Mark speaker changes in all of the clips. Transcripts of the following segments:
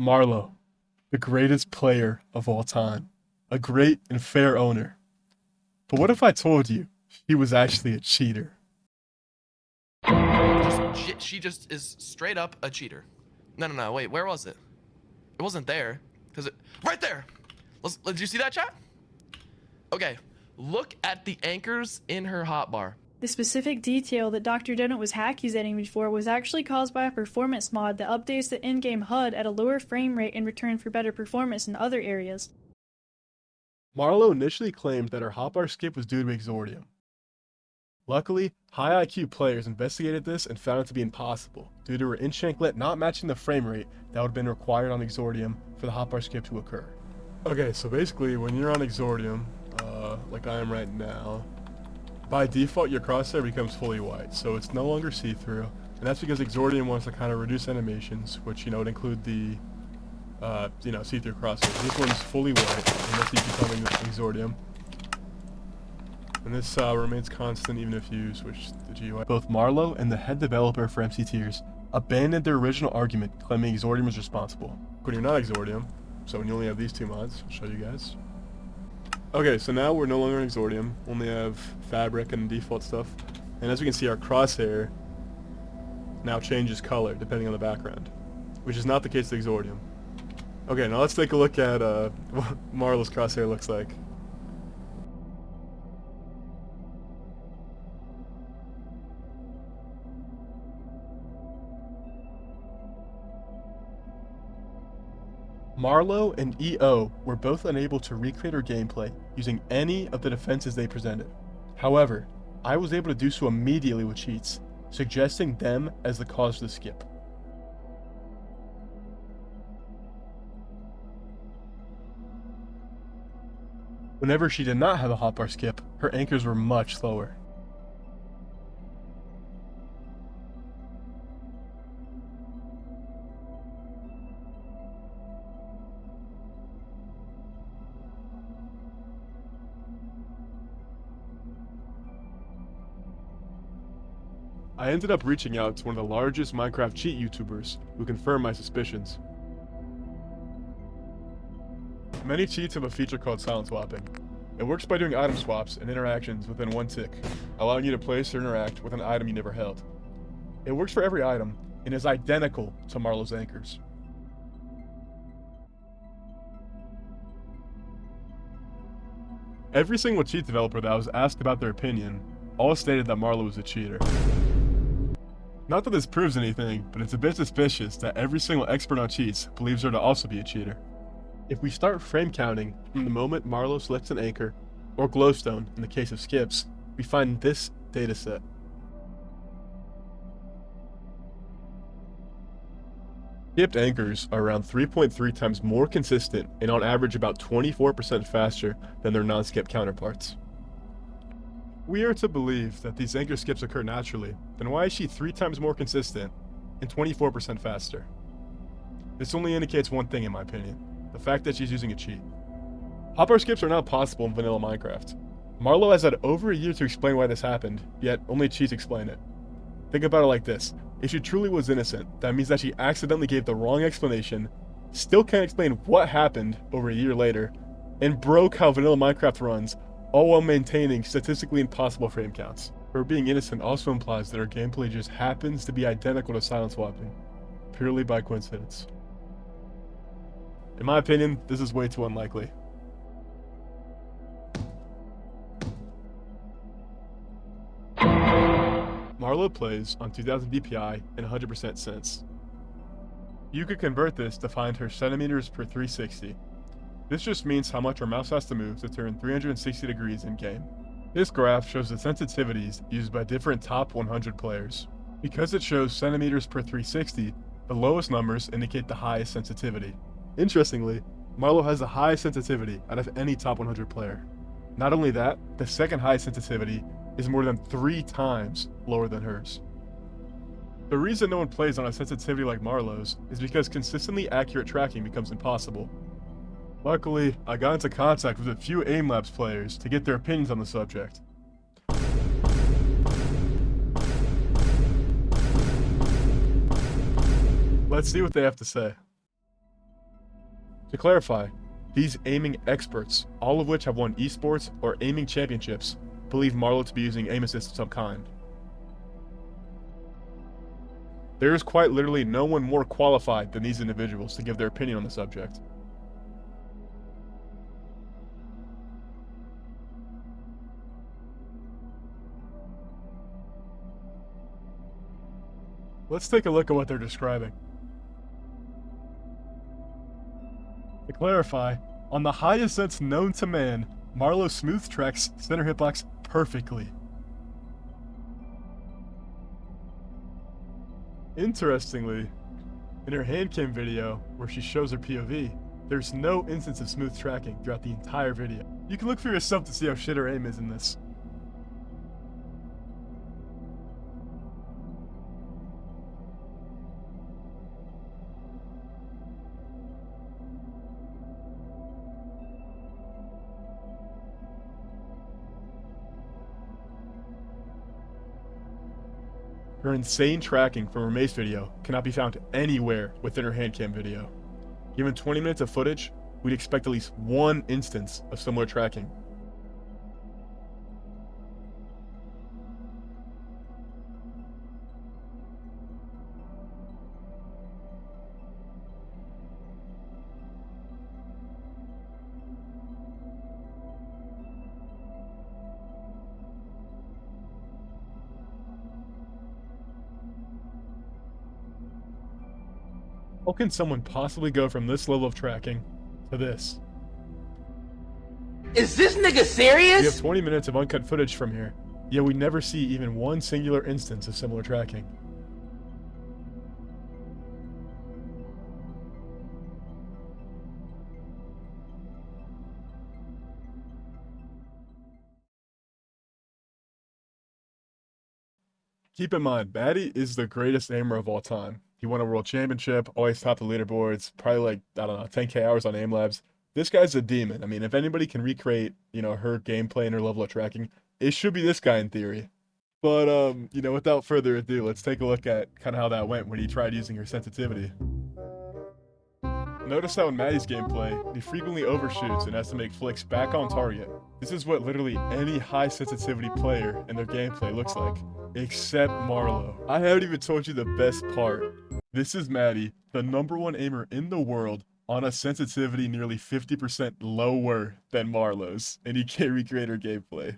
Speaker 1: Marlow, the greatest player of all time, a great and fair owner. But what if I told you he was actually a cheater?
Speaker 2: She just is straight up a cheater. No, wait, where was it? It wasn't there. Right there! Did you see that, chat? Okay, look at the anchors in her hotbar.
Speaker 3: The specific detail that Dr. Dennett was accusating me for was actually caused by a performance mod that updates the in-game HUD at a lower frame rate in return for better performance in other areas.
Speaker 1: Marlow initially claimed that her hotbar skip was due to exordium. Luckily, high IQ players investigated this and found it to be impossible, due to her enchanklet not matching the frame rate that would have been required on exordium for the hotbar skip to occur. Okay, so basically when you're on exordium, like I am right now, by default your crosshair becomes fully white, so it's no longer see-through, and that's because exordium wants to kind of reduce animations, which, would include the, see-through crosshair. This one's fully white, unless you become exordium. And this remains constant even if you switch the GUI. Both Marlow and the head developer for MC Tiers abandoned their original argument claiming exordium was responsible. When you're not exordium, so when you only have these two mods, I'll show you guys. Okay, so now we're no longer in exordium, only have fabric and default stuff. And as we can see, our crosshair now changes color depending on the background, which is not the case with exordium. Okay, now let's take a look at what Marlow's crosshair looks like. Marlow and EO were both unable to recreate her gameplay using any of the defenses they presented. However, I was able to do so immediately with cheats, suggesting them as the cause for the skip. Whenever she did not have a hotbar skip, her anchors were much slower. I ended up reaching out to one of the largest Minecraft cheat YouTubers who confirmed my suspicions. Many cheats have a feature called silent swapping. It works by doing item swaps and interactions within one tick, allowing you to place or interact with an item you never held. It works for every item and is identical to Marlow's anchors. Every single cheat developer that was asked about their opinion all stated that Marlow was a cheater. Not that this proves anything, but it's a bit suspicious that every single expert on cheats believes her to also be a cheater. If we start frame counting from the moment Marlow selects an anchor, or glowstone in the case of skips, we find this dataset. Skipped anchors are around 3.3 times more consistent and on average about 24% faster than their non-skip counterparts. We are to believe that these anchor skips occur naturally, then why is she 3 times more consistent and 24% faster? This only indicates one thing in my opinion, the fact that she's using a cheat. Hotbar skips are not possible in vanilla Minecraft. Marlow has had over a year to explain why this happened, yet only cheats explain it. Think about it like this, if she truly was innocent, that means that she accidentally gave the wrong explanation, still can't explain what happened over a year later, and broke how vanilla Minecraft runs, all while maintaining statistically impossible frame counts. Her being innocent also implies that her gameplay just happens to be identical to silent swapping, purely by coincidence. In my opinion, this is way too unlikely. Marlow plays on 2000 DPI and 100% sense. You could convert this to find her centimeters per 360. This just means how much our mouse has to move to turn 360 degrees in-game. This graph shows the sensitivities used by different top 100 players. Because it shows centimeters per 360, the lowest numbers indicate the highest sensitivity. Interestingly, Marlow has the highest sensitivity out of any top 100 player. Not only that, the second highest sensitivity is more than 3 times lower than hers. The reason no one plays on a sensitivity like Marlow's is because consistently accurate tracking becomes impossible. Luckily, I got into contact with a few Aimlabs players to get their opinions on the subject. Let's see what they have to say. To clarify, these aiming experts, all of which have won esports or aiming championships, believe Marlow to be using aim assist of some kind. There is quite literally no one more qualified than these individuals to give their opinion on the subject. Let's take a look at what they're describing. To clarify, on the highest sense known to man, Marlow smooth tracks center hitbox perfectly. Interestingly, in her handcam video, where she shows her POV, there's no instance of smooth tracking throughout the entire video. You can look for yourself to see how shit her aim is in this. Her insane tracking from her mace video cannot be found anywhere within her handcam video. Given 20 minutes of footage, we'd expect at least one instance of similar tracking. How can someone possibly go from this level of tracking to this?
Speaker 4: Is this nigga
Speaker 1: We
Speaker 4: serious?
Speaker 1: have 20 minutes of uncut footage from here, yet we never see even one singular instance of similar tracking. Keep in mind, Batty is the greatest aimer of all time. He won a world championship, always topped the leaderboards, probably like, I don't know, 10K hours on aim labs. This guy's a demon. I mean, if anybody can recreate, her gameplay and her level of tracking, it should be this guy in theory. But, without further ado, let's take a look at kind of how that went when he tried using her sensitivity. Notice how in Maddie's gameplay, he frequently overshoots and has to make flicks back on target. This is what literally any high sensitivity player in their gameplay looks like, except Marlow. I haven't even told you the best part. This is Maddie, the #1 aimer in the world, on a sensitivity nearly 50% lower than Marlow's, and he can't recreate her gameplay.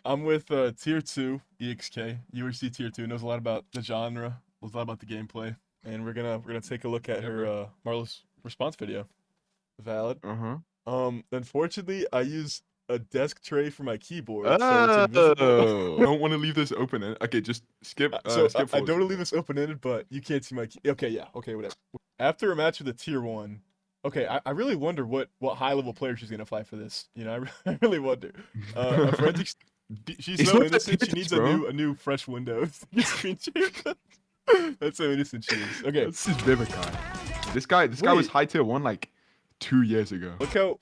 Speaker 1: I'm with Tier 2 EXK. UHC Tier 2 knows a lot about the genre, knows a lot about the gameplay, and we're gonna take a look at her Marlow's response video. Valid. Unfortunately, I use a desk tray for my keyboard, so it's invisible.
Speaker 5: I don't want to leave this open. Okay, just skip.
Speaker 1: So
Speaker 5: skip
Speaker 1: I don't want to
Speaker 5: forward.
Speaker 1: leave this open-ended, but you can't see my key. Okay, yeah, okay, whatever. After a match with a Tier 1, okay, I really wonder what high-level player she's gonna fight for this. I really wonder. A forensic. She's
Speaker 5: It's
Speaker 1: so
Speaker 5: not that
Speaker 1: innocent. She
Speaker 5: innocent,
Speaker 1: needs
Speaker 5: bro.
Speaker 1: a new fresh window. That's how innocent she is. Okay,
Speaker 5: This is Vivica. This guy was
Speaker 1: Wait.
Speaker 5: high tier 1 like 2 years ago.
Speaker 1: look how.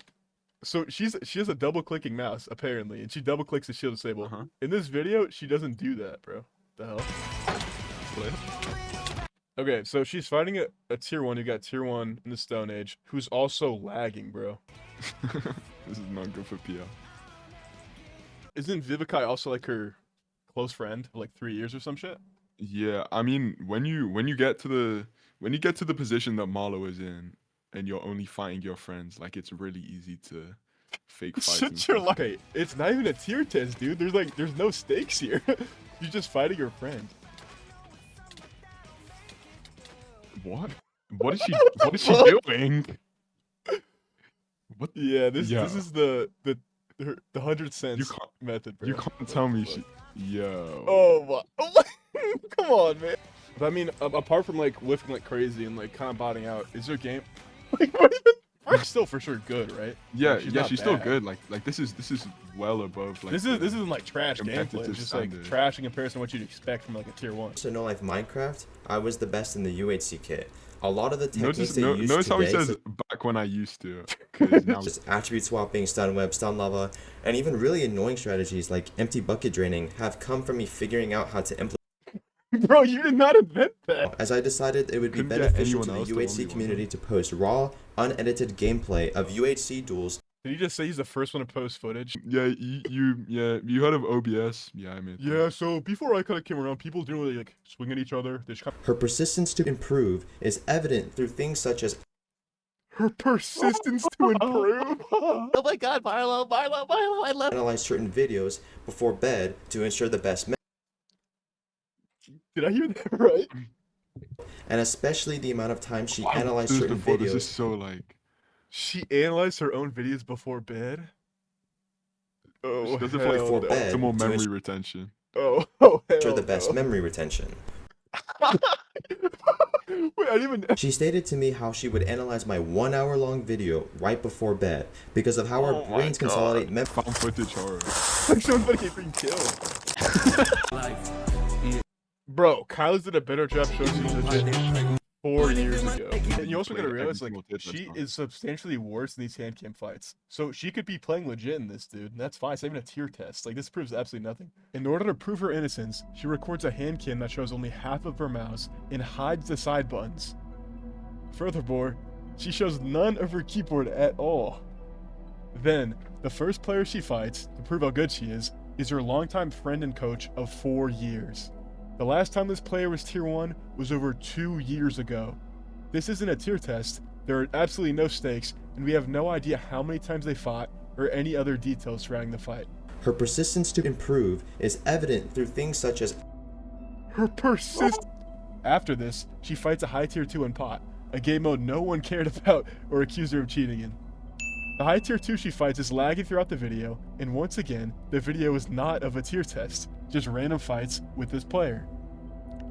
Speaker 1: So she has a double-clicking mouse apparently, and she double-clicks the shield disable.
Speaker 5: Uh-huh.
Speaker 1: In this video, she doesn't do that, bro. The hell. Okay, so she's fighting a Tier 1 who got Tier 1 in the Stone Age, who's also lagging, bro.
Speaker 5: This is not good for PR.
Speaker 1: Isn't Vivikai also like her close friend for like 3 years or some shit?
Speaker 5: Yeah, I mean, when you get to the position that Marlow is in, and you're only fighting your friends, like it's really easy to fake fights and
Speaker 1: Shut your
Speaker 5: stuff.
Speaker 1: luck. It's not even a tier test, dude. There's no stakes here. You're just fighting your friend.
Speaker 5: What? What is she doing? What?
Speaker 1: Yeah, this
Speaker 5: Yeah.
Speaker 1: is the 100 cents
Speaker 5: can't-
Speaker 1: method, bro.
Speaker 5: You can't tell me she. Yo.
Speaker 1: Oh my! Come on, man. But I mean, apart from like whiffing like crazy and like kind of botting out, is there game? Like, what even? She's still for sure good, right?
Speaker 5: Yeah,
Speaker 1: Like,
Speaker 5: yeah,
Speaker 1: not
Speaker 5: she's still
Speaker 1: bad.
Speaker 5: good. Like this is well above like.
Speaker 1: This isn't like trash gameplay.
Speaker 5: competitive
Speaker 1: It's just like
Speaker 5: standard.
Speaker 1: trash in comparison to what you'd expect from like a tier 1.
Speaker 4: So no life Minecraft, I was the best in the UHC kit. A lot of the techniques
Speaker 5: Notice,
Speaker 4: they use
Speaker 5: notice how he
Speaker 4: today,
Speaker 5: says back when I used to, because now
Speaker 4: just attribute swapping, stun web, stun lava, and even really annoying strategies like empty bucket draining have come from me figuring out how to implement.
Speaker 1: Bro, you did not invent that.
Speaker 4: As I decided it would be
Speaker 5: Couldn't get
Speaker 4: beneficial to
Speaker 5: anyone
Speaker 4: the
Speaker 5: else to
Speaker 4: UHC
Speaker 5: only one.
Speaker 4: community to post raw, unedited gameplay of UHC duels.
Speaker 1: Did he just say he's the first one to post footage?
Speaker 5: yeah, you heard of OBS? Yeah, I mean.
Speaker 1: Yeah, so before I kind of came around, people didn't really like swing at each other. They just kind
Speaker 4: Her persistence to improve is evident through things such as
Speaker 1: her persistence to improve.
Speaker 2: Oh my God, Marlow, I love.
Speaker 4: analyze certain videos before bed to ensure the best
Speaker 1: Did I hear that right?
Speaker 4: and especially the amount of time she
Speaker 5: Wow,
Speaker 4: analyzed
Speaker 5: this is
Speaker 4: certain
Speaker 5: before, This is
Speaker 4: videos.
Speaker 5: so like.
Speaker 1: She analyzed her own videos before bed. Oh,
Speaker 5: She does it for like
Speaker 1: hell
Speaker 4: before
Speaker 1: no.
Speaker 4: bed.
Speaker 5: optimal
Speaker 4: to
Speaker 5: memory retention.
Speaker 1: Oh,
Speaker 4: Ensure
Speaker 1: hell
Speaker 4: the best
Speaker 1: no.
Speaker 4: memory retention.
Speaker 1: Wait, I didn't even.
Speaker 4: She stated to me how she would analyze my 1 hour long video right before bed because of how
Speaker 1: Oh
Speaker 4: our
Speaker 1: my
Speaker 4: brains
Speaker 1: God.
Speaker 4: consolidate memory.
Speaker 5: Found footage horror.
Speaker 1: Like someone's about to get freaking killed. Bro, Kyle's did a better job showing she's legit 4 years ago. And you also gotta
Speaker 5: Played every
Speaker 1: realize, like,
Speaker 5: single tip that's
Speaker 1: she
Speaker 5: on.
Speaker 1: is substantially worse in these hand cam fights. So she could be playing legit in this, dude. And that's fine. It's not even a tier test. Like, this proves absolutely nothing. In order to prove her innocence, she records a hand cam that shows only half of her mouse and hides the side buttons. Furthermore, she shows none of her keyboard at all. Then, the first player she fights, to prove how good she is her longtime friend and coach of 4 years. The last time this player was tier 1 was over 2 years ago. This isn't a tier test, there are absolutely no stakes, and we have no idea how many times they fought or any other details surrounding the fight.
Speaker 4: Her persistence to improve is evident through things such as
Speaker 1: Her persist. After this, she fights a high tier 2 in pot, a game mode no one cared about or accused her of cheating in. The high tier 2 she fights is lagging throughout the video, and once again, the video is not of a tier test, just random fights with this player.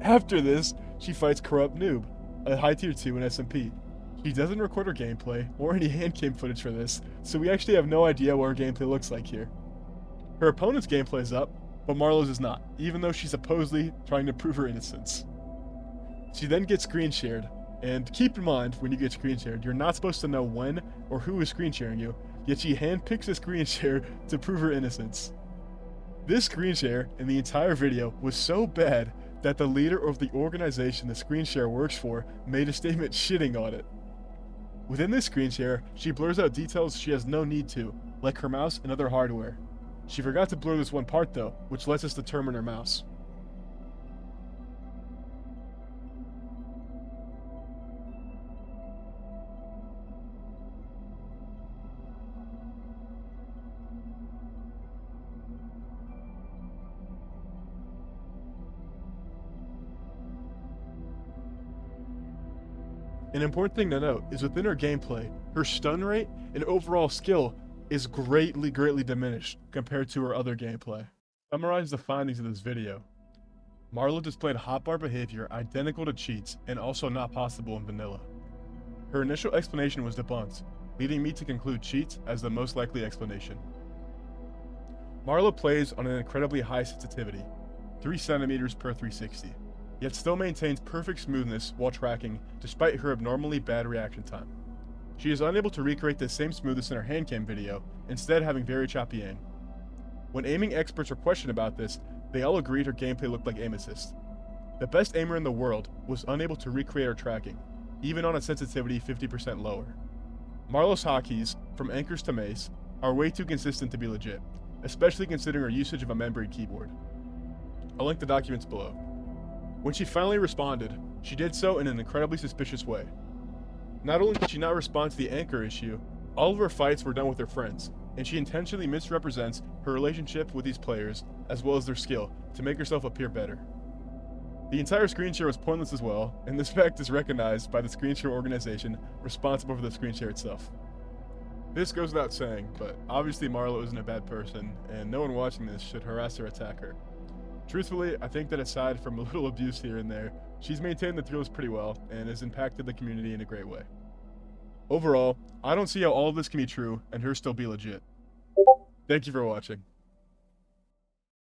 Speaker 1: After this, she fights Corrupt Noob, a high tier 2 in SMP. She doesn't record her gameplay or any hand cam footage for this, so we actually have no idea what her gameplay looks like here. Her opponent's gameplay is up, but Marlow's is not, even though she's supposedly trying to prove her innocence. She then gets screen shared, and keep in mind, when you get screen shared, you're not supposed to know when or who is screen sharing you, yet she handpicks a screen share to prove her innocence. This screen share in the entire video was so bad that the leader of the organization the screen share works for made a statement shitting on it. Within this screen share, she blurs out details she has no need to, like her mouse and other hardware. She forgot to blur this one part though, which lets us determine her mouse. An important thing to note is within her gameplay, her stun rate and overall skill is greatly diminished compared to her other gameplay. Summarize the findings of this video. Marlow displayed hotbar behavior identical to cheats and also not possible in vanilla. Her initial explanation was debunked, leading me to conclude cheats as the most likely explanation. Marlow plays on an incredibly high sensitivity, 3 centimeters per 360. Yet still maintains perfect smoothness while tracking despite her abnormally bad reaction time. She is unable to recreate the same smoothness in her handcam video, instead having very choppy aim. When aiming experts were questioned about this, they all agreed her gameplay looked like aim assist. The best aimer in the world was unable to recreate her tracking, even on a sensitivity 50% lower. Marlow's hotkeys, from anchors to mace, are way too consistent to be legit, especially considering her usage of a membrane keyboard. I'll link the documents below. When she finally responded, she did so in an incredibly suspicious way. Not only did she not respond to the anchor issue, all of her fights were done with her friends, and she intentionally misrepresents her relationship with these players as well as their skill to make herself appear better. The entire screen share was pointless as well, and this fact is recognized by the screen share organization responsible for the screen share itself. This goes without saying, but obviously Marlow isn't a bad person, and no one watching this should harass or attack her. Truthfully, I think that aside from a little abuse here and there, she's maintained the thrills pretty well and has impacted the community in a great way. Overall, I don't see how all of this can be true and her still be legit. Thank you for watching.